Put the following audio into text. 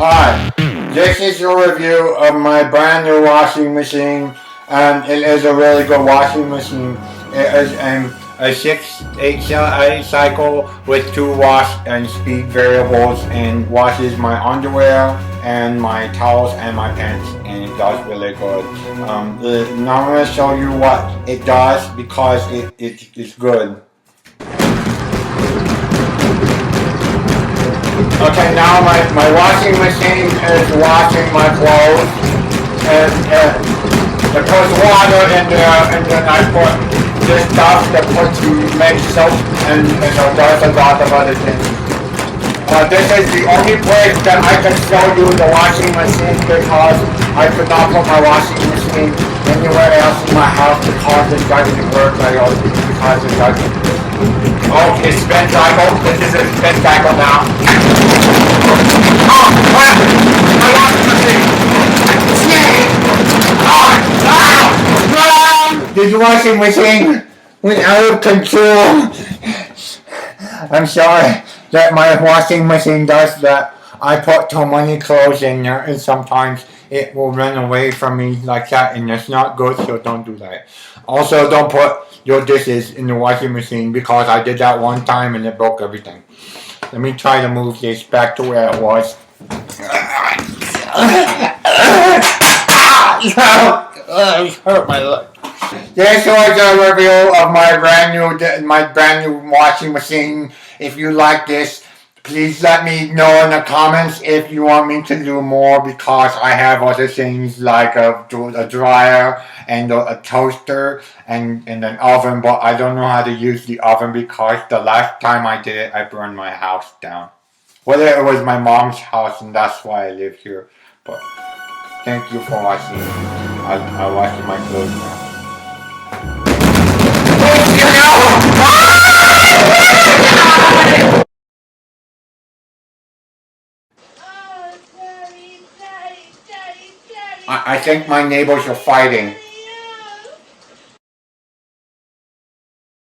Hi, this is a review of my brand new washing machine, and it is a really good washing machine. It is a 8 cycle with 2 wash and speed variables, and washes my underwear and my towels and my pants, and it does really good. Now I'm going to show you what it does because it's good. Okay, now my washing machine is washing my clothes, and it puts water in there, and then I put this stuff that puts to make soap, and does a lot of other things. This is the only place that I can show you the washing machine because I could not put my washing machine anywhere else in my house because it doesn't work because it doesn't. Oh, it's spin cycle. This is a spin cycle now. Oh, crap! My washing machine! This washing machine went out of control. I'm sorry that my washing machine does that. I put too many clothes in there, and sometimes it will run away from me like that, and that's not good, so don't do that. Also, don't put your dishes in the washing machine because I did that one time and it broke everything. Let me try to move this back to where it was. It hurt my leg. This was a review of my brand new washing machine. If you like this, please let me know in the comments if you want me to do more because I have other things like a dryer and a toaster and an oven, but I don't know how to use the oven because the last time I did it, I burned my house down. Whether it was my mom's house and that's why I live here, but thank you for watching. I wash my clothes now. I think my neighbors are fighting.